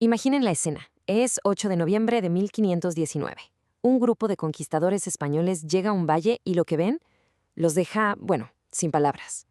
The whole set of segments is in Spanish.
Imaginen la escena. Es 8 de noviembre de 1519. Un grupo de conquistadores españoles llega a un valle y lo que ven los deja, bueno, sin palabras.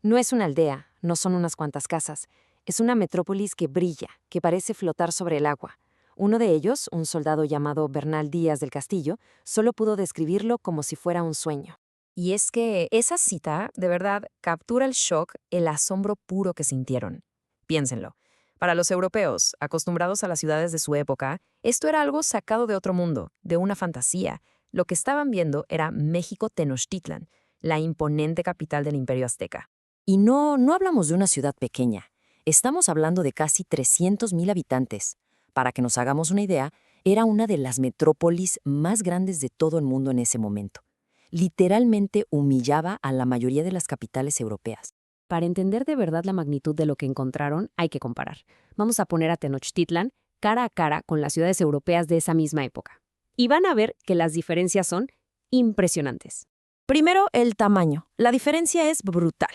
No es una aldea, no son unas cuantas casas. Es una metrópolis que brilla, que parece flotar sobre el agua. Uno de ellos, un soldado llamado Bernal Díaz del Castillo, solo pudo describirlo como si fuera un sueño. Y es que esa cita, de verdad, captura el shock, el asombro puro que sintieron. Piénsenlo. Para los europeos, acostumbrados a las ciudades de su época, esto era algo sacado de otro mundo, de una fantasía. Lo que estaban viendo era México Tenochtitlan, la imponente capital del Imperio Azteca. Y no hablamos de una ciudad pequeña. Estamos hablando de casi 300,000 habitantes. Para que nos hagamos una idea, era una de las metrópolis más grandes de todo el mundo en ese momento. Literalmente humillaba a la mayoría de las capitales europeas. Para entender de verdad la magnitud de lo que encontraron, hay que comparar. Vamos a poner a Tenochtitlan cara a cara con las ciudades europeas de esa misma época. Y van a ver que las diferencias son impresionantes. Primero, el tamaño. La diferencia es brutal.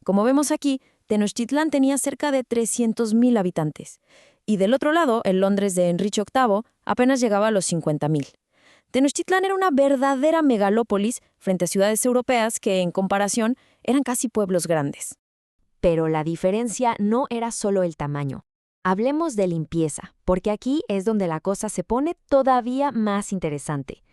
Como vemos aquí, Tenochtitlan tenía cerca de 300,000 habitantes. Y del otro lado, el Londres de Enrique VIII apenas llegaba a los 50,000. Tenochtitlan era una verdadera megalópolis frente a ciudades europeas que, en comparación, eran casi pueblos grandes. Pero la diferencia no era solo el tamaño. Hablemos de limpieza, porque aquí es donde la cosa se pone todavía más interesante.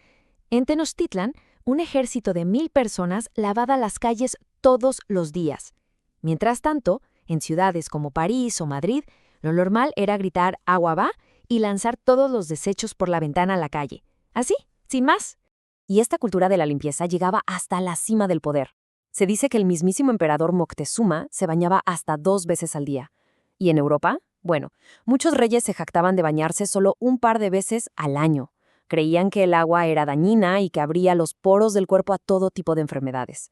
En Tenochtitlan, un ejército de 1,000 personas lavaba las calles todos los días. Mientras tanto, en ciudades como París o Madrid, lo normal era gritar «agua va» y lanzar todos los desechos por la ventana a la calle. Así, sin más. Y esta cultura de la limpieza llegaba hasta la cima del poder. Se dice que el mismísimo emperador Moctezuma se bañaba hasta 2 veces al día. ¿Y en Europa? Bueno, muchos reyes se jactaban de bañarse solo un par de veces al año. Creían que el agua era dañina y que abría los poros del cuerpo a todo tipo de enfermedades.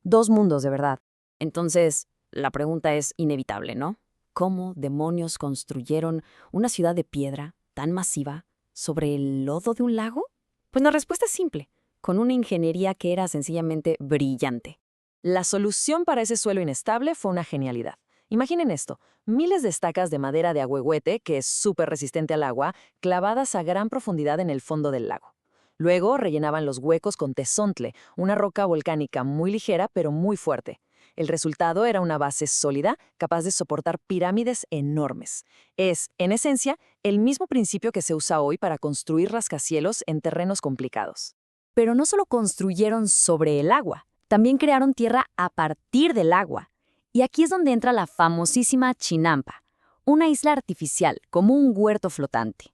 2 mundos, de verdad. Entonces, la pregunta es inevitable, ¿no? ¿Cómo demonios construyeron una ciudad de piedra tan masiva sobre el lodo de un lago? Pues la respuesta es simple, con una ingeniería que era sencillamente brillante. La solución para ese suelo inestable fue una genialidad. Imaginen esto, miles de estacas de madera de ahuehuete, que es súper resistente al agua, clavadas a gran profundidad en el fondo del lago. Luego rellenaban los huecos con tezontle, una roca volcánica muy ligera pero muy fuerte. El resultado era una base sólida, capaz de soportar pirámides enormes. Es, en esencia, el mismo principio que se usa hoy para construir rascacielos en terrenos complicados. Pero no solo construyeron sobre el agua, también crearon tierra a partir del agua. Y aquí es donde entra la famosísima Chinampa, una isla artificial, como un huerto flotante.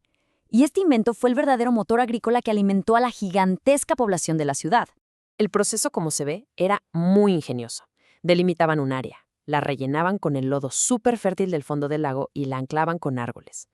Y este invento fue el verdadero motor agrícola que alimentó a la gigantesca población de la ciudad. El proceso, como se ve, era muy ingenioso. Delimitaban un área, la rellenaban con el lodo súper fértil del fondo del lago y la anclaban con árboles.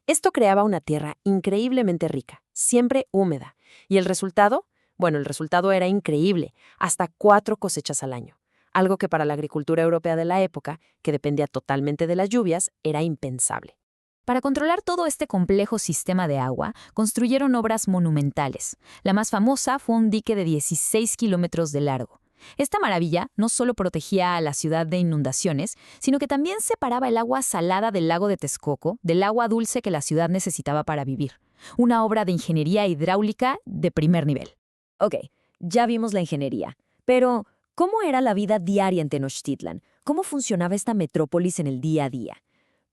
Esto creaba una tierra increíblemente rica, siempre húmeda. ¿Y el resultado? Bueno, el resultado era increíble, hasta 4 cosechas al año. Algo que para la agricultura europea de la época, que dependía totalmente de las lluvias, era impensable. Para controlar todo este complejo sistema de agua, construyeron obras monumentales. La más famosa fue un dique de 16 kilómetros de largo. Esta maravilla no solo protegía a la ciudad de inundaciones, sino que también separaba el agua salada del lago de Texcoco del agua dulce que la ciudad necesitaba para vivir. Una obra de ingeniería hidráulica de primer nivel. Ok, ya vimos la ingeniería, pero ¿cómo era la vida diaria en Tenochtitlan? ¿Cómo funcionaba esta metrópolis en el día a día?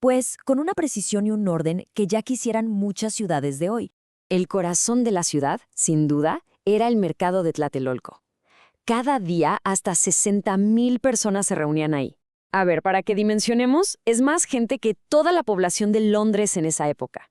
Pues con una precisión y un orden que ya quisieran muchas ciudades de hoy. El corazón de la ciudad, sin duda, era el mercado de Tlatelolco. Cada día hasta 60,000 personas se reunían ahí. A ver, para que dimensionemos, es más gente que toda la población de Londres en esa época.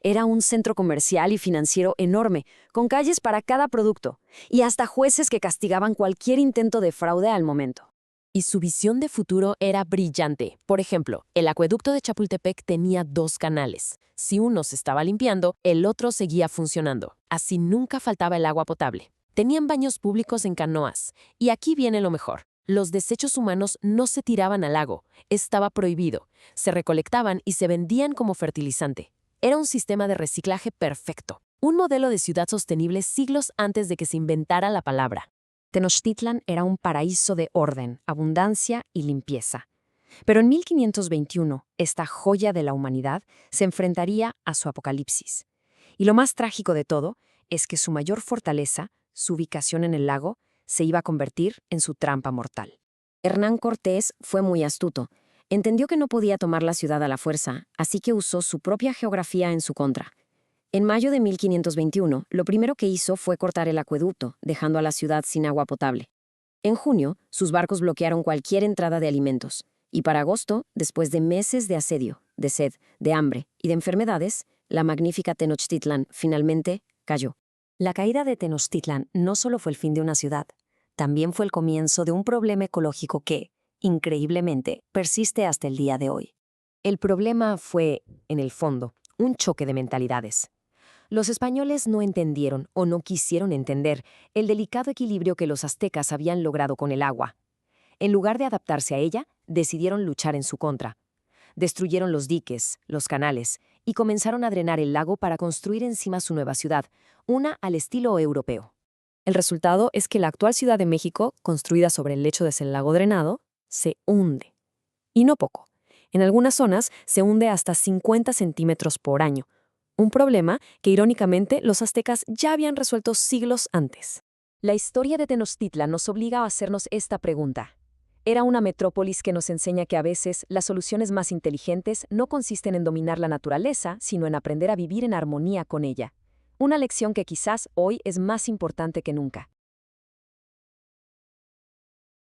Era un centro comercial y financiero enorme, con calles para cada producto, y hasta jueces que castigaban cualquier intento de fraude al momento. Y su visión de futuro era brillante. Por ejemplo, el acueducto de Chapultepec tenía 2 canales. Si uno se estaba limpiando, el otro seguía funcionando. Así nunca faltaba el agua potable. Tenían baños públicos en canoas. Y aquí viene lo mejor. Los desechos humanos no se tiraban al lago. Estaba prohibido. Se recolectaban y se vendían como fertilizante. Era un sistema de reciclaje perfecto. Un modelo de ciudad sostenible siglos antes de que se inventara la palabra. Tenochtitlan era un paraíso de orden, abundancia y limpieza. Pero en 1521, esta joya de la humanidad se enfrentaría a su apocalipsis. Y lo más trágico de todo es que su mayor fortaleza, su ubicación en el lago, se iba a convertir en su trampa mortal. Hernán Cortés fue muy astuto. Entendió que no podía tomar la ciudad a la fuerza, así que usó su propia geografía en su contra. En mayo de 1521, lo primero que hizo fue cortar el acueducto, dejando a la ciudad sin agua potable. En junio, sus barcos bloquearon cualquier entrada de alimentos. Y para agosto, después de meses de asedio, de sed, de hambre y de enfermedades, la magnífica Tenochtitlan finalmente cayó. La caída de Tenochtitlan no solo fue el fin de una ciudad, también fue el comienzo de un problema ecológico que, increíblemente, persiste hasta el día de hoy. El problema fue, en el fondo, un choque de mentalidades. Los españoles no entendieron o no quisieron entender el delicado equilibrio que los aztecas habían logrado con el agua. En lugar de adaptarse a ella, decidieron luchar en su contra. Destruyeron los diques, los canales, y comenzaron a drenar el lago para construir encima su nueva ciudad, una al estilo europeo. El resultado es que la actual Ciudad de México, construida sobre el lecho de ese lago drenado, se hunde. Y no poco. En algunas zonas se hunde hasta 50 centímetros por año, un problema que irónicamente los aztecas ya habían resuelto siglos antes. La historia de Tenochtitlan nos obliga a hacernos esta pregunta. Era una metrópolis que nos enseña que a veces las soluciones más inteligentes no consisten en dominar la naturaleza, sino en aprender a vivir en armonía con ella. Una lección que quizás hoy es más importante que nunca.